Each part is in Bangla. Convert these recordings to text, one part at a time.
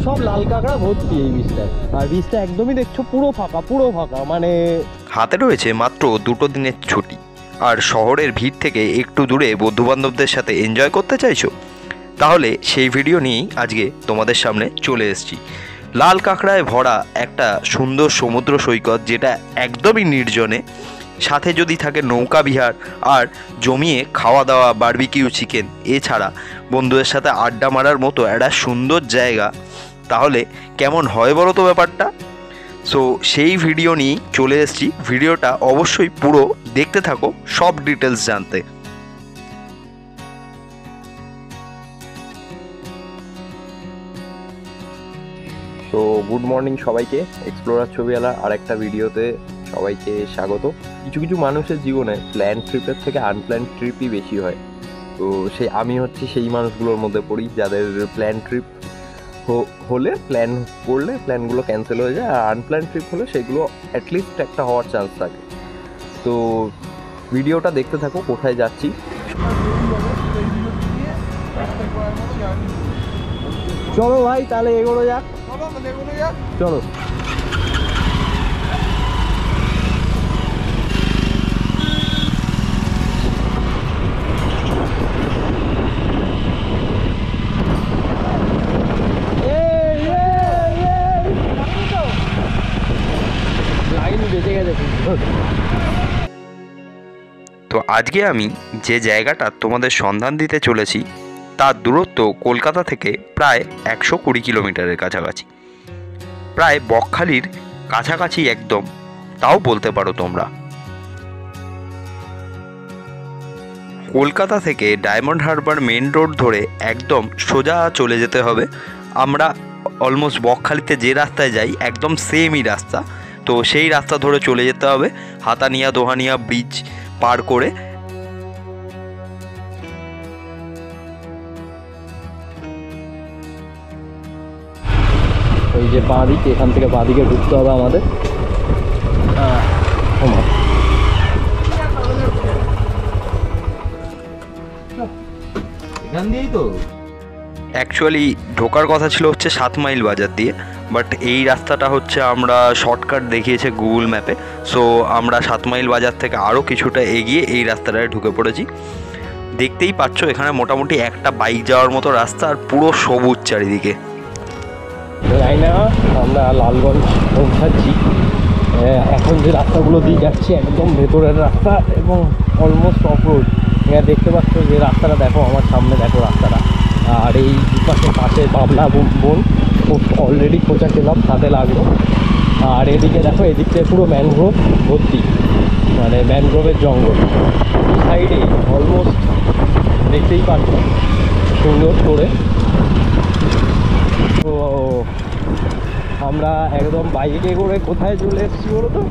সব লাল কাঁকড়া ভর্তি এই বীজটায়। আর বীজটা একদমই দেখছো পুরো ফাঁকা, পুরো ফাঁকা। মানে হাতে রয়েছে মাত্র 2 দিনের ছুটি, আর শহরের ভিড় থেকে একটু দূরে বন্ধুবান্ধবদের সাথে এনজয় করতে চাইছো, তাহলে সেই ভিডিও নিয়েই আজকে তোমাদের সামনে চলে এসেছি। লাল কাঁকড়ায় ভরা একটা সুন্দর সমুদ্র সৈকত, যেটা একদমই নির্জনে, সাথে যদি থাকে নৌকা বিহার আর জমিয়ে খাওয়া দাওয়া, বারবিকিউ চিকেন, এছাড়া বন্ধুদের সাথে আড্ডা মারার মতো একটা সুন্দর জায়গা, তাহলে কেমন হয় বলো তো ব্যাপারটা। সো সেই ভিডিও নিয়েই চলে এসেছি। ভিডিওটা অবশ্যই পুরো দেখতে থাকো সব ডিটেলস জানতে। তো গুড মর্নিং সবাইকে, এক্সপ্লোরার ছবিওয়ালা আর একটা ভিডিওতে সবাইকে স্বাগত। কিছু কিছু মানুষের জীবনে প্ল্যান ট্রিপের থেকে আনপ্ল্যান ট্রিপই বেশি হয়। তো আমি হচ্ছি সেই মানুষগুলোর মধ্যে পড়ি, যাদের প্ল্যান ট্রিপ হলে, প্ল্যান করলে প্ল্যানগুলো ক্যান্সেল হয়ে যায়, আর আনপ্ল্যান ট্রিপ হলে সেগুলো অ্যাটলিস্ট একটা হওয়ার চান্স থাকে। তো ভিডিওটা দেখতে থাকো, কোথায় যাচ্ছি। চলো ভাই, তাহলে এগোনো যাক। চলো। তো আজকে আমি যে জায়গাটা তোমাদের সন্ধান দিতে চলেছি, তার দূরত্ব কলকাতা থেকে প্রায় 120 কিলোমিটারের কাছাকাছি, প্রায় বকখালির কাছাকাছি একদম, তাও বলতে পারো তোমরা। কলকাতা থেকে ডায়মন্ড হারবার মেন রোড ধরে একদম সোজা চলে যেতে হবে। আমরা অলমোস্ট বকখালিতে যে রাস্তায় যাই একদম সেমই রাস্তা, তো সেই রাস্তা ধরে চলে যেতে হবে হাতানিয়া দোহানিয়া ব্রিজ পার করে। ওই যে বাঁ দিক, এখান থেকে বাঁ দিকে ঢুকতে হবে আমাদের। এখান দিয়েই তো অ্যাকচুয়ালি ঢোকার কথা ছিল হচ্ছে 7 মাইল বাজার দিয়ে, বাট এই রাস্তাটা হচ্ছে আমরা শর্টকাট দেখিয়েছে গুগল ম্যাপে। সো আমরা 7 মাইল বাজার থেকে আরও কিছুটা এগিয়ে এই রাস্তাটায় ঢুকে পড়েছি। দেখতেই পাচ্ছ এখানে মোটামুটি একটা বাইক যাওয়ার মতো রাস্তা, আর পুরো সবুজ চারিদিকে। জানি না আমরা লালগঞ্জ পৌঁছাচ্ছি। এখন যে রাস্তাগুলো দিয়ে যাচ্ছি একদম ভেতরের রাস্তা এবং অলমোস্ট অফ রোড। এখানে দেখতে পাচ্ছ যে রাস্তাটা, দেখো আমার সামনে, দেখো রাস্তাটা। আর এই পাশে বাবলা বন অলরেডি খোঁচা খেলাম, হাতে লাগলো। আর এদিকে দেখো, এদিকে পুরো ম্যানগ্রোভ ভর্তি, মানে ম্যানগ্রোভের জঙ্গল এই সাইডে অলমোস্ট, দেখতেই পাচ্ছ সুন্দর করে। তো আমরা একদম বাইকে করে কোথায় চলে এসেছি বলো তো,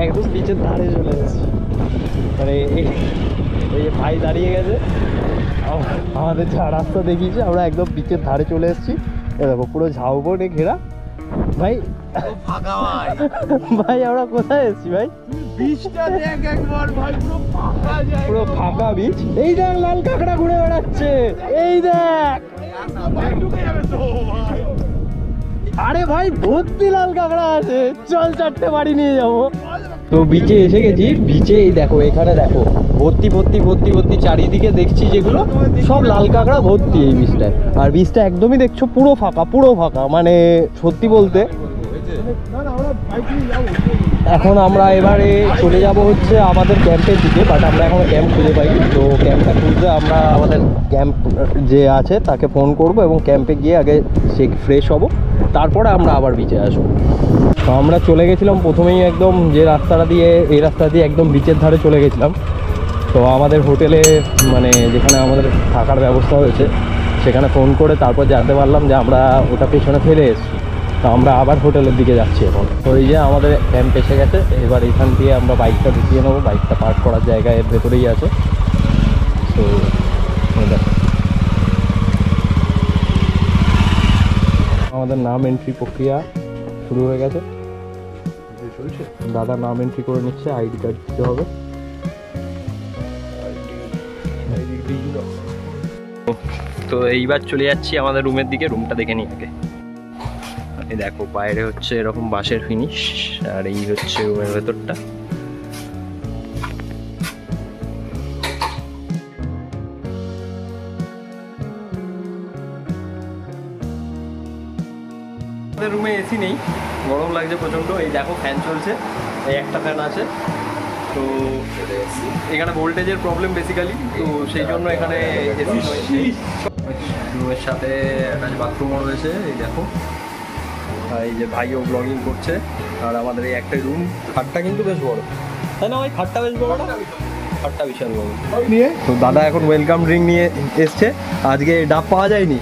একদম বিচের ধারে চলে এসেছি। মানে এই যে ভাই দাঁড়িয়ে গেছে, আমাদের যা রাস্তা দেখিয়েছে, আমরা একদম বিচের ধারে চলে এসেছি। দেখো পুরো ঝাউবনে ঘেরা। ভাই ভাই আমরা কোথায় এসেছি ভাই? পুরো ফাঁকা বিচ। এই দেখ লাল কাঁকড়া ঘুরে বেড়াচ্ছে, এই দেখ। আরে ভাই ভর্তি লাল কাঁকড়া আছে, চল 4টে বাড়ি নিয়ে যাবো। তো বিচে এসে গেছি। বিচে এই দেখো, এখানে দেখো ভর্তি ভর্তি ভর্তি ভর্তি চারিদিকে দেখছি যেগুলো সব লাল কাঁকড়া ভর্তি এই বীজটায়। আর বীজটা একদমই দেখছো পুরো ফাঁকা, পুরো ফাঁকা। মানে সত্যি বলতে এখন আমরা এবারে চলে যাব হচ্ছে আমাদের ক্যাম্পের দিকে, বাট আমরা এখন ক্যাম্প খুঁজে পাইনি। তো ক্যাম্পটা খুঁজতে আমরা আমাদের ক্যাম্প যে আছে তাকে ফোন করব এবং ক্যাম্পে গিয়ে আগে সে ফ্রেশ হব, তারপরে আমরা আবার বিচে আসবো। তো আমরা চলে গেছিলাম প্রথমেই একদম যে রাস্তাটা দিয়ে, এই রাস্তা দিয়ে একদম বিচের ধারে চলে গেছিলাম। তো আমাদের হোটেলে, মানে যেখানে আমাদের থাকার ব্যবস্থা হয়েছে, সেখানে ফোন করে তারপর জানতে পারলাম যে আমরা ওটা পেছনে ফেলে এসেছি। তো আমরা আবার হোটেলের দিকে যাচ্ছি এখন। তো এই যে আমাদের ক্যাম্প এসে গেছে। এবার এখান দিয়ে আমরা বাইকটা ঢুকিয়ে নেবো, বাইকটা পার্ক করার জায়গায় এর ভেতরেই আছে। তো আমাদের নাম এন্ট্রি প্রক্রিয়া শুরু হয়ে গেছে। দাদা নাম এন্ট্রি করে নিচ্ছে, আইডি কার্ড দিতে হবে। তো এইবার চলে যাচ্ছি আমাদের রুমের দিকে, রুমটা দেখে নিই আগে। এই দেখো বাইরে হচ্ছে এরকম বাঁশের ফিনিশ, আর এই হচ্ছে রুমের ভেতরটা। রুমে এসি নেই, গরম লাগছে প্রচণ্ড। এই দেখো ফ্যান চলছে, এই একটা ফ্যান আছে। তো এখানে ভোল্টেজের প্রবলেম বেসিক্যালি, তো সেই জন্য এখানে এসি রয়েছে। রুমের সাথে অ্যাটাচ বাথরুমও রয়েছে। এই দেখো, এই যে ভাইও ব্লগিং করছে। আর আমাদের এই একটা রুম, খাটটা কিন্তু বেশ বড়, তাই না ভাই? খাটটা বেশ বড় না? খাটটা বিশাল বড় নিয়ে। তো দাদা এখন ওয়েলকাম ড্রিঙ্ক নিয়ে এসছে। আজকে ডাব পাওয়া যায়নি,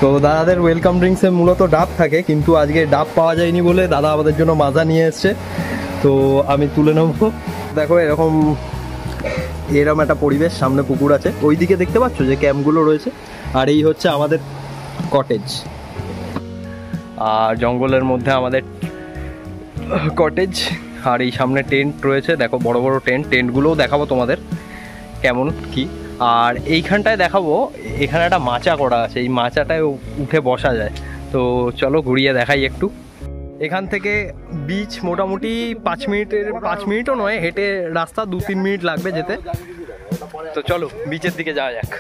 তো দাদাদের ওয়েলকাম ড্রিঙ্কসে মূলত ডাব থাকে, কিন্তু আজকে ডাব পাওয়া যায়নি বলে দাদা আমাদের জন্য মাজা নিয়ে এসছে। তো আমি তুলে নেবো। দেখো এরকম একটা পরিবেশ, সামনে পুকুর আছে, ওইদিকে দেখতে পাচ্ছ যে ক্যাম্পগুলো রয়েছে। আর এই হচ্ছে আমাদের কটেজ, আর জঙ্গলের মধ্যে আমাদের কটেজ। আর এই সামনে টেন্ট রয়েছে, দেখো বড় বড় টেন্টগুলোও দেখাবো তোমাদের কেমন কি। আর এইখানটায় দেখাবো, এখানে একটা মাচা করা আছে, এই মাচাটায় উঠে বসা যায়। তো চলো ঘুরিয়ে দেখাই একটু। এখান থেকে বিচ মোটামুটি 5 মিনিটও নয়, হেঁটে রাস্তা 2-3 মিনিট লাগবে যেতে। তো চলো বিচের দিকে যাওয়া যাক।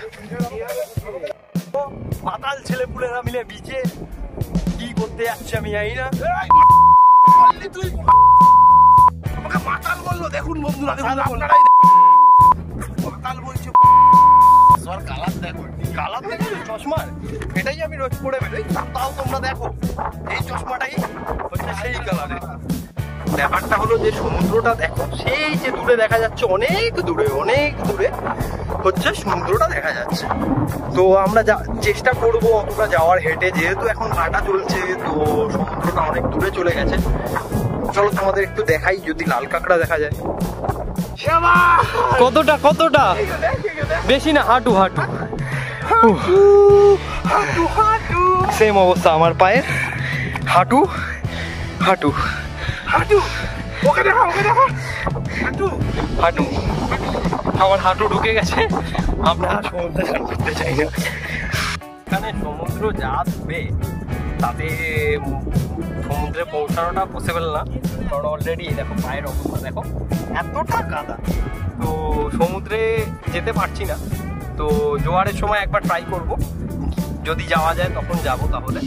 মাতাল ছেলেপুলেরা মিলে বিচে কি করতে যাচ্ছে আমি জানি না। মাতাল বললো, দেখুন বন্ধুরা, কালার দেখো চশমার, এটাই আমি রোজ পরে বেরোই। তাও তোমরা দেখো এই চশমাটাই হচ্ছে সেই কালারের। ব্যাপারটা হলো যে সমুদ্রটা দেখো, সেই যে দূরে দেখা যাচ্ছে, অনেক দূরে হচ্ছে সমুদ্রটা দেখা যাচ্ছে। তো আমরা চেষ্টা করবো অতটা যাওয়ার হেঁটে, যেহেতু এখন ভাটা চলছে, তো সমুদ্রটা অনেক দূরে চলে গেছে। চলো তোমাদের একটু দেখাই, যদি লাল কাঁকড়া দেখা যায়। কতটা বেশি না, হাঁটু সেম অবস্থা আমার পায়ের, হাঁটু আমার হাঁটু ঢুকে গেছে। আমরা সমুদ্রে স্নান করতে চাই না। এখানে সমুদ্র যা দূরে, তাতে সমুদ্রে পৌঁছানোটা পসিবল না, কারণ অলরেডি দেখো পায়ের অবস্থা দেখো, এতটা কাদা। তো সমুদ্রে যেতে পারছি না। তো জোয়ারের সময় একবার ট্রাই করব, যদি যাওয়া যায় তখন যাব তাহলে।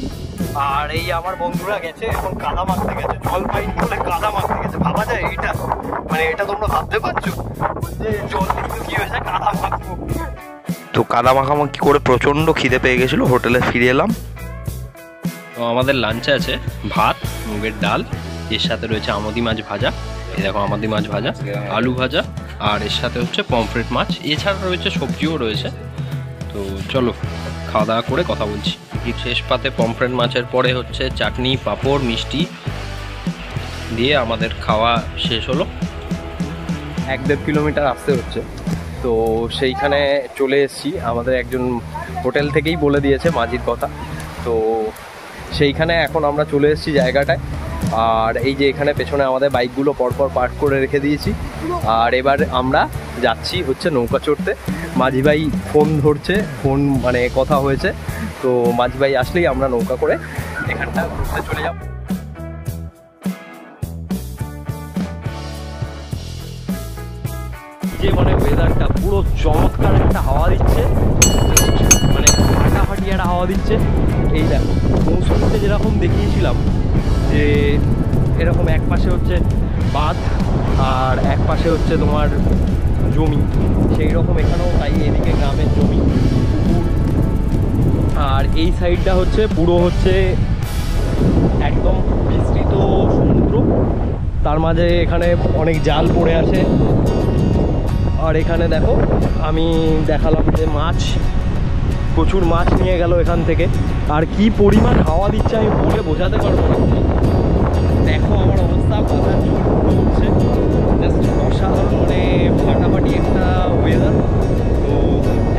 আর এই আমার বন্ধুরা গেছে, এখন কাদা মাখতে গেছে, জল পাইনি বলে কাদা মাখতে গেছে। ভাবা যায় এটা, মানে এটা তোমরা ভাবতে পারছো যে জল কিন্তু কি হয়েছে, কাদা মাখবো। তো কাদা মাখামাখি করে প্রচণ্ড খিদে পেয়ে গেছিলো, হোটেলে ফিরে এলাম। তো আমাদের লাঞ্চে আছে ভাত, মুগের ডাল, এর সাথে রয়েছে আমদি মাছ ভাজা। এই দেখো আমদি মাছ ভাজা, আলু ভাজা, আর এর সাথে হচ্ছে পমফ্রেট মাছ। এছাড়া রয়েছে সবজিও রয়েছে। তো চলো খাওয়া দাওয়া করে কথা বলছি। শেষ পাতে পমফ্রেট মাছের পরে হচ্ছে চাটনি, পাঁপড়, মিষ্টি দিয়ে আমাদের খাওয়া শেষ হলো। 1-1.5 কিলোমিটার আসতে হচ্ছে। তো সেইখানে চলে এসেছি, আমাদের একজন হোটেল থেকেই বলে দিয়েছে মাঝির কথা। তো সেইখানে এখন আমরা চলে এসেছি জায়গাটায়। আর এই যে এখানে পেছনে আমাদের বাইকগুলো পরপর পার্ক করে রেখে দিয়েছি। আর এবার আমরা যাচ্ছি হচ্ছে নৌকা চড়তে। মাঝি ভাই ফোন ধরছে, ফোন মানে কথা হয়েছে। তো মাঝি ভাই আসলেই আমরা নৌকা করে এখানটা ঘুরতে চলে যাব। যে মানে ওয়েদারটা পুরো চমৎকার, একটা হাওয়া দিচ্ছে, মানে ফাটাফাটি একটা হাওয়া দিচ্ছে। এই দেখো মৌসুমিতে যেরকম দেখিয়েছিলাম যে এরকম এক পাশে হচ্ছে বাঁধ আর এক পাশে হচ্ছে তোমার জমি, সেই রকম এখানেও তাই। এদিকে গ্রামের জমি, পুকুর, আর এই সাইডটা হচ্ছে পুরো হচ্ছে একদম বিস্তৃত সমুদ্র। তার মাঝে এখানে অনেক জাল পড়ে আছে। আর এখানে দেখো আমি দেখালাম যে মাছ, প্রচুর মাছ নিয়ে গেল এখান থেকে। আর কি পরিমাণ হাওয়া দিচ্ছে আমি বলে বোঝাতে পারবো না। দেখো আমার অবস্থা, কথার চোখ উঠছে, জাস্ট অসাধারণ, মানে ফাটাফাটি একটা ওয়েদার। তো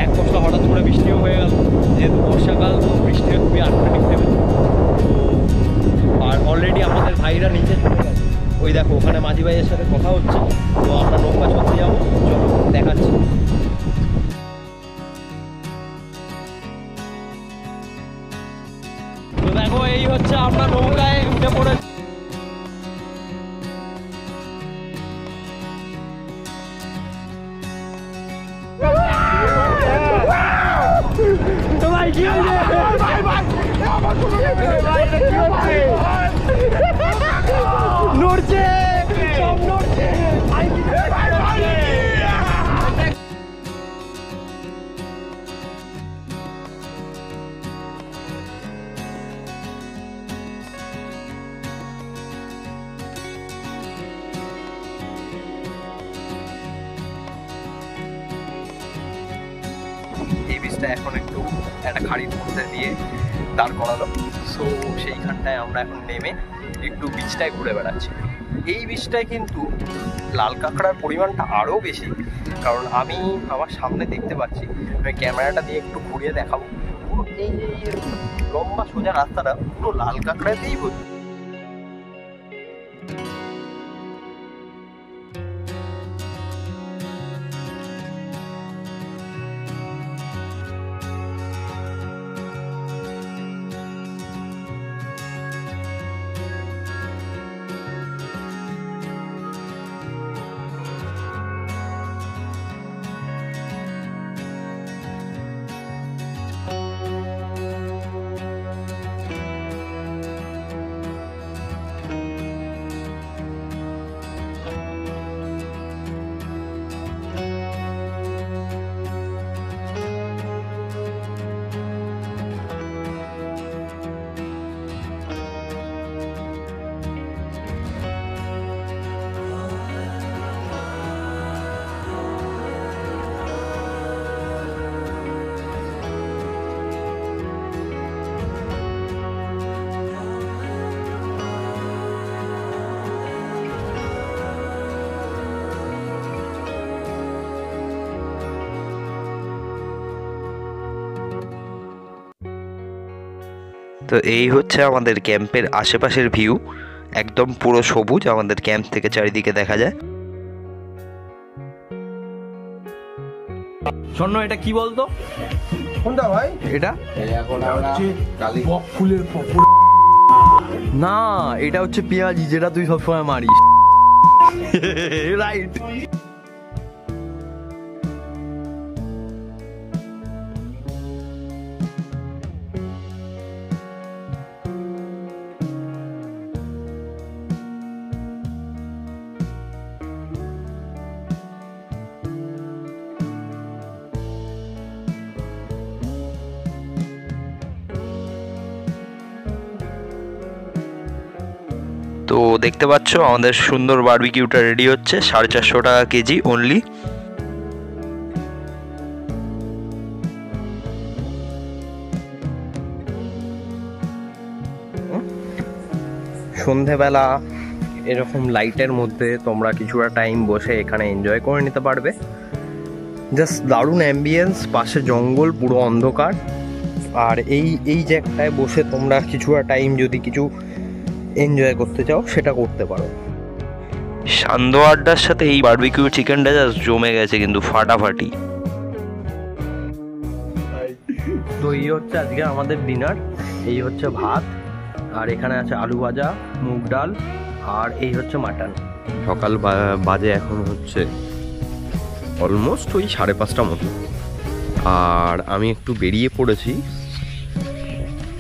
এক পশলা হঠাৎ করে বৃষ্টিও হয়ে গেল, যেহেতু বর্ষাকাল, তো বৃষ্টি খুবই আনপ্রেডিক্টেবল। আর অলরেডি আমাদের ভাইরা নিচে চলে গেছে, ওই দেখো ওখানে মাঝি ভাইয়ের সাথে কথা হচ্ছে। তো আমরা নৌকা চলতে যাবো, চলো দেখাচ্ছি। তো দেখো এই হচ্ছে আমরা নৌকায় উঠে পড়েছি। ভাই কি নড়ছে, সব নড়ছে। এই বীজটা এখন একটু একটা খাড়ির মধ্যে দিয়ে দাঁড় করালো, সো সেইখানটায় আমরা এখন নেমে একটু বীজটায় ঘুরে বেড়াচ্ছি। এই বীজটায় কিন্তু লাল কাঁকড়ার পরিমাণটা আরও বেশি, কারণ আমি আমার সামনে দেখতে পাচ্ছি। আমি ক্যামেরাটা দিয়ে একটু ঘুরিয়ে দেখাবো। পুরো এই লম্বা সোজা রাস্তাটা পুরো লাল কাঁকড়াতেই ভর্তি। তো এই হচ্ছে আমাদের ক্যাম্পের আশেপাশের ভিউ, একদম পুরো সবুজ আমাদের ক্যাম্প থেকে চারিদিকে দেখা যায়। স্বর্ণ এটা কি বলতো? কোনটা ভাই? এটা এখন আমরা কালী ফুলের না, এটা হচ্ছে পেঁয়াজি, যেটা তুই সবসময় মারিস। রাইট। তো দেখতে পাচ্ছ আমাদের সুন্দর বারবিকিউটা রেডি হচ্ছে, 450 টাকা কেজি অনলি। সন্ধেবেলা এরকম লাইটের মধ্যে তোমরা কিছুটা টাইম বসে এখানে এনজয় করে নিতে পারবে। জাস্ট দারুণ অ্যাম্বিয়েন্স, পাশে জঙ্গল, পুরো অন্ধকার। আর এই জায়গাটায় বসে তোমরা কিছুটা টাইম যদি কিছু এনজয় করতে চাও সেটা করতে পারো। সান্ধ্য আড্ডার সাথে এই বারবিকিউ চিকেনটা জাস্ট জমে গেছে কিন্তু ফাটাফাটি। তো এই হচ্ছে আজকে আমাদের ডিনার। এই হচ্ছে ভাত, আর এখানে আছে আলু ভাজা, মুগ ডাল, আর এই হচ্ছে মাটন। সকাল বাজে এখন হচ্ছে অলমোস্ট ওই 5:30 মতো, আর আমি একটু বেরিয়ে পড়েছি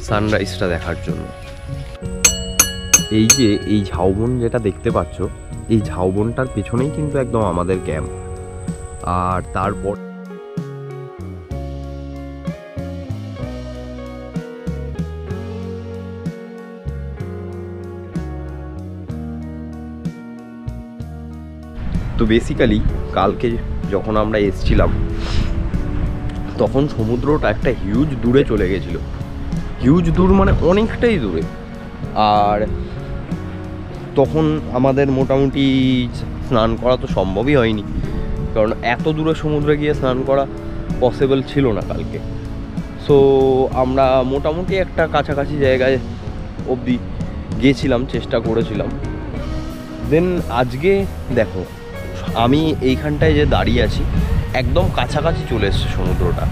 সানরাইজটা দেখার জন্য। এই যে এই ঝাউবন যেটা দেখতে পাচ্ছ, এই ঝাউবনটার পেছনেই কিন্তু একদম আমাদের ক্যাম্প। আর তারপর তো বেসিক্যালি কালকে যখন আমরা এসছিলাম তখন সমুদ্রটা একটা হিউজ দূরে চলে গেছিলো। হিউজ দূর মানে অনেকটাই দূরে। আর তখন আমাদের মোটামুটি স্নান করা তো সম্ভবই হয়নি, কারণ এত দূরে সমুদ্রে গিয়ে স্নান করা পসিবল ছিল না কালকে। সো আমরা মোটামুটি একটা কাছাকাছি জায়গায় অবধি গিয়েছিলাম, চেষ্টা করেছিলাম। দেন আজকে দেখো আমি এইখানটায় যে দাঁড়িয়ে আছি একদম কাছাকাছি চলে এসছে সমুদ্রটা।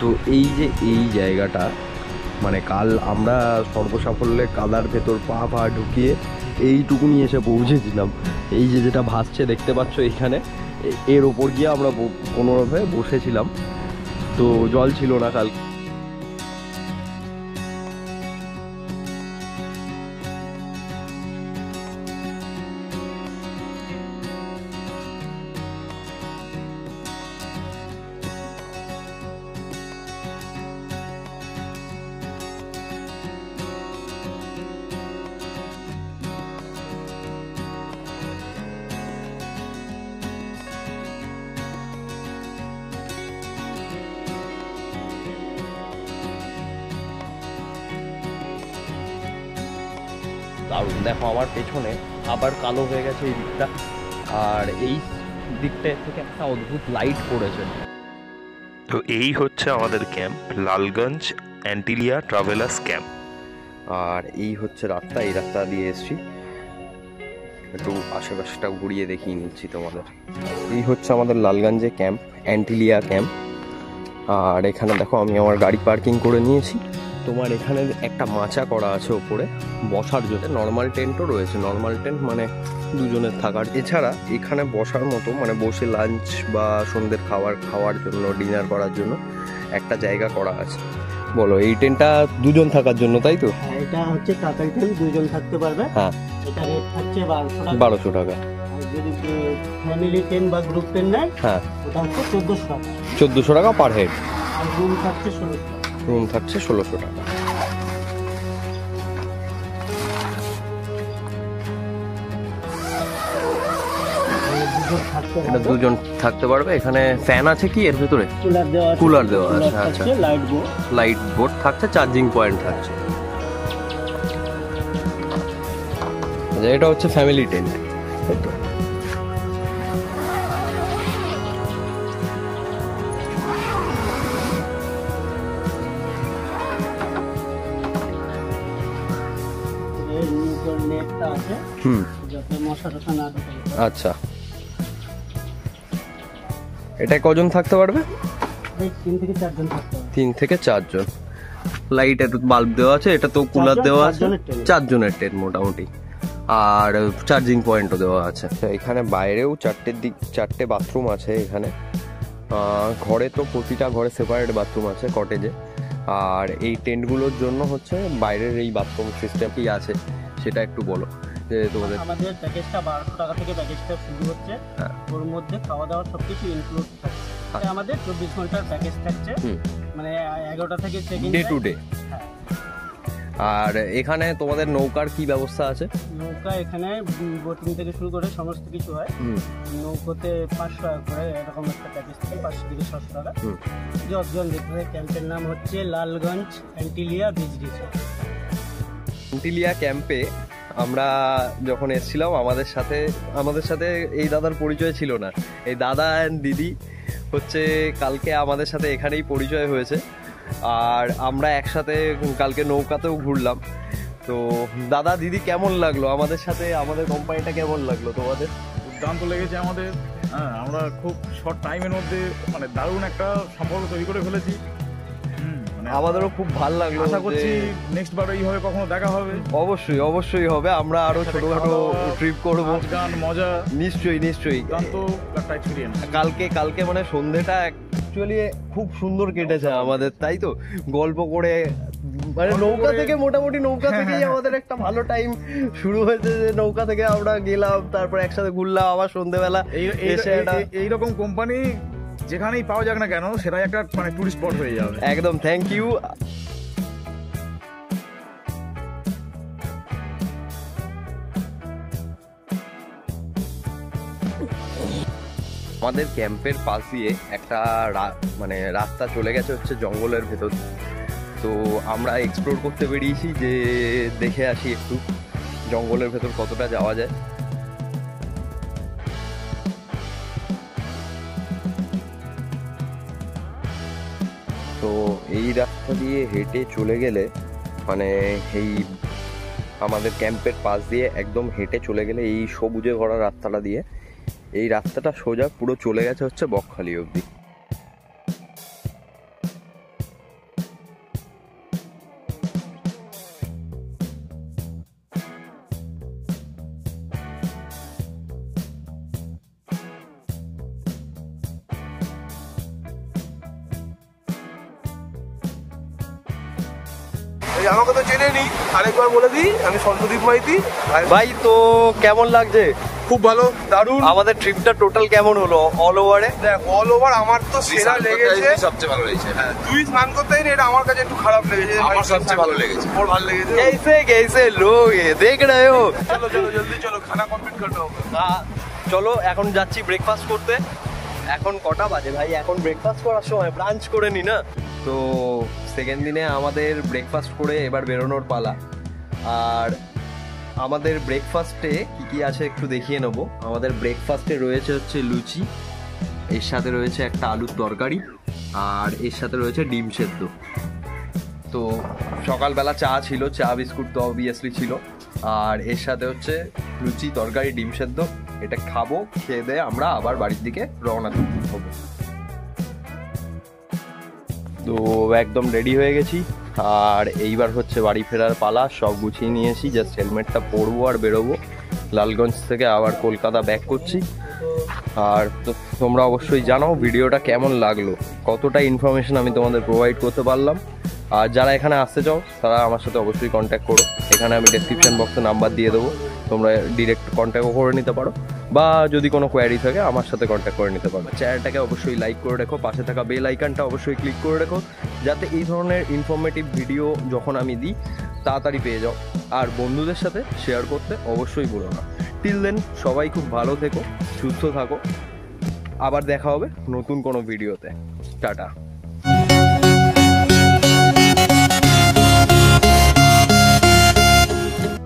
তো এই যে এই জায়গাটা, মানে কাল আমরা সর্বসাফল্যে কাদার ভেতর পা ঢুকিয়ে এইটুকুনি এসে পৌঁছেছিলাম। এই যে যেটা ভাসছে দেখতে পাচ্ছ এইখানে, এর ওপর গিয়ে আমরা কোনোভাবে বসেছিলাম। তো জল ছিল না কাল। দারুণ, দেখো আমার পেছনে আবার কালো হয়ে গেছে এই দিকটা, আর এই দিকটা থেকে একটা অদ্ভুত লাইট পড়েছে। তো এই হচ্ছে আমাদের camp, Lalganj Antilia travellers camp. আর এই হচ্ছে রাস্তা, এই রাস্তা দিয়ে এসছি। একটু আশেপাশটা ঘুরিয়ে দেখিয়ে নিচ্ছি তোমাদের। এই হচ্ছে আমাদের লালগঞ্জে ক্যাম্প, অ্যান্টিলিয়া ক্যাম্প। আর এখানে দেখো আমি আমার গাড়ি পার্কিং করে নিয়েছি। তোমার এখানে একটা মাচা করা আছে ওপরে বসার জন্য। নর্মাল টেন্টও রয়েছে, নর্মাল টেন্ট মানে দুজনের থাকার। এছাড়া এখানে বসার মতো মানে বসে লাঞ্চ বা সন্ধ্যের খাওয়ার জন্য, ডিনার করার জন্য একটা জায়গা করা আছে। বলো, এই টেন্টটা দুজন থাকার জন্য, তাই তো? এটা হচ্ছে কাকাই টেন্ট, দুজন থাকতে পারবে। হ্যাঁ, এটা রেট থাকছে 1200 টাকা। আর যদি ফ্যামিলি টেন্ট বা গ্রুপ টেন্ট নেয়, হ্যাঁ, ওটা হচ্ছে 1400 টাকা। 1400 টাকা পার হেড। আর রুম থাকছে 1600 টাকা। রুম থাকছে 1600 টাকা। এটা দুজন থাকতে পারবে। এখানে ফ্যান আছে কি এর ভিতরে? কুলার দেওয়া আছে। কুলার দেওয়া আছে, আচ্ছা। লাইট বোর্ড, লাইট বোর্ড থাকছে, চার্জিং পয়েন্ট থাকছে। আচ্ছা, এটা হচ্ছে ফ্যামিলি টেন্ট, তাই তো? এর নিচের নেটটা আছে হুম, যাতে মশা টশা না ঢোকে। আচ্ছা। এটা কজন থাকতে পারবে? 3 থেকে 4 জন থাকতে পারবে। 3 থেকে 4 জন। লাইট, একটু বাল্ব দেওয়া আছে, এটা তো কুলার দেওয়া আছে। 4 জনের টেন্ট মোটামুটি। আর চার্জিং পয়েন্টও দেওয়া আছে। এখানে বাইরেও 4টে বাথরুম আছে এখানে। ঘরে তো প্রতিটা ঘরে সেপারেট বাথরুম আছে কটেজে। আর এই টেন্টগুলোর জন্য হচ্ছে বাইরের এই বাথরুম সিস্টেম কি আছে সেটা একটু বলো যে তোমাদের। আমাদের প্যাকেজটা 1200 টাকা থেকে প্যাকেজটা শুরু হচ্ছে। হ্যাঁ। ওর মধ্যে খাওয়া দাওয়া সবকিছু ইনক্লুড থাকে। এটা আমাদের 24 ঘন্টার প্যাকেজ থাকছে। মানে 11টা থেকে check in day to day. আর এখানে তোমাদের নৌকার কি ব্যবস্থা আছে? নৌকা এখানে বোটিং থেকে শুরু করে সমস্ত কিছু হয়। নৌকোতে 500 টাকা করে এরকম একটা প্যাকেজ থেকে 500 থেকে 600 টাকা। যতজন দেখতে হয়। ক্যাম্পের নাম হচ্ছে লালগঞ্জ অ্যান্টিলিয়া বিচ রিসোর্ট। অ্যান্টিলিয়া ক্যাম্পে আমরা যখন এসেছিলাম আমাদের সাথে এই দাদার পরিচয় ছিল না। এই দাদা অ্যান্ড দিদি হচ্ছে কালকে আমাদের সাথে এখানেই পরিচয় হয়েছে। আর আমরা একসাথে কালকে নৌকাতেও ঘুরলাম। তো দাদা দিদি কেমন লাগলো আমাদের সাথে? আমাদের কোম্পানিটা কেমন লাগলো তোমাদের? দুর্দান্ত লেগেছে আমাদের। হ্যাঁ, আমরা খুব শর্ট টাইমের মধ্যে মানে দারুণ একটা সম্পর্ক তৈরি করে ফেলেছি। মানে আমাদেরও খুব ভালো লাগলো। আশা করছি নেক্সট বার এইভাবে কখনো দেখা হবে। অবশ্যই হবে। আমরা আরো ছোটখাটো ট্রিপ করবো, গান মজা। নিশ্চয়ই দুর্দান্ত একটা এক্সপিরিয়েন্স। কালকে মানে সন্ধ্যেটা অ্যাকচুয়ালি খুব সুন্দর কেটেছে আমাদের, তাই তো? গল্প করে মানে নৌকা থেকে মোটামুটি নৌকা থেকেই আমাদের একটা ভালো টাইম শুরু হয়েছে। যে নৌকা থেকে আমরা গেলাম, তারপর একসাথে ঘুরলাম, আবার সন্ধ্যেবেলা এসে এইরকম কোম্পানি যেখানেই পাওয়া যাক না কেন সেটাই একটা মানে টুরিস্ট স্পট হয়ে যাবে। একদম, থ্যাংক ইউ। আমাদের ক্যাম্পের পাশ দিয়ে একটা মানে রাস্তা চলে গেছে হচ্ছে জঙ্গলের ভেতর। তো আমরা এক্সপ্লোর করতে বেরিয়েছি যে দেখে আসি একটু জঙ্গলের ভেতর কতটা যাওয়া যায়। তো এই রাস্তা দিয়ে হেঁটে চলে গেলে মানে এই আমাদের ক্যাম্পের পাশ দিয়ে একদম হেঁটে চলে গেলে এই সবুজে ভরা রাস্তাটা দিয়ে, এই রাস্তাটা সোজা পুরো চলে গেছে হচ্ছে বকখালি অবধি। আমাকে তো চেনে নি, আরেকবার বলে দিই আমি সন্তদীপ মাইতি। ভাই তো কেমন লাগছে? খুব ভালো, দারুণ। আমাদের ট্রিপটা টোটাল কেমন হলো অল ওভারে? দেখ অল ওভার আমার তো সেরা লেগেছে, সবচেয়ে ভালো লেগেছে। হ্যাঁ, তুই স্নান করতে না, এটা আমার কাছে একটু খারাপ লেগেছে। আমার সবচেয়ে ভালো লেগেছে। ওর ভালো লেগেছে। कैसे कैसे लोग ये देख रहे हो? চলো চলো জলদি চলো, খানা কমপ্লিট করতে হবে। চলো এখন যাচ্ছি ব্রেকফাস্ট করতে। এখন কটা বাজে ভাই? এখন ব্রেকফাস্ট করার সময়, ব্রাঞ্চ করে নি না। তো সেকেন্ড দিনে আমাদের ব্রেকফাস্ট করে এবার বেরোনোর পালা। আর আমাদের ব্রেকফাস্টে কি কি আছে একটু দেখিয়ে নেবো। আমাদের ব্রেকফাস্টে রয়েছে হচ্ছে লুচি, এর সাথে রয়েছে একটা আলুর তরকারি, আর এর সাথে রয়েছে ডিম সেদ্ধ। তো সকালবেলা চা ছিল, চা বিস্কুট তো অবভিয়াসলি ছিল, আর এর সাথে হচ্ছে লুচি তরকারি ডিম সেদ্ধ। এটা খাবো, খেয়ে দিয়ে আমরা আবার বাড়ির দিকে রওনা হবো। তো একদম রেডি হয়ে গেছি, আর এইবার হচ্ছে বাড়ি ফেরার পালা। সব গুছিয়ে নিয়েছি, জাস্ট হেলমেটটা পরবো আর বেরোবো। লালগঞ্জ থেকে আবার কলকাতা ব্যাক করছি। আর তো তোমরা অবশ্যই জানাও ভিডিওটা কেমন লাগলো, কতটা ইনফরমেশন আমি তোমাদের প্রোভাইড করতে পারলাম। আর যারা এখানে আসতে চাও তারা আমার সাথে অবশ্যই কন্ট্যাক্ট করো। এখানে আমি ডেসক্রিপশন বক্সে নাম্বার দিয়ে দেবো, তোমরা ডিরেক্ট কন্ট্যাক্টও করে নিতে পারো, বা যদি কোনো কোয়ারি থাকে আমার সাথে কন্ট্যাক্ট করে নিতে পারো। চ্যানেলটাকে অবশ্যই লাইক করে রেখো, পাশে থাকা বেল আইকনটা অবশ্যই ক্লিক করে রেখো, যাতে এই ধরনের ইনফরমেটিভ ভিডিও যখন আমি দিই তাড়াতাড়ি পেয়ে যাও। আর বন্ধুদের সাথে শেয়ার করতে অবশ্যই ভুলো না। টিল দেন সবাই খুব ভালো থেকো, সুস্থ থাকো। আবার দেখা হবে নতুন কোনো ভিডিওতে। টাটা।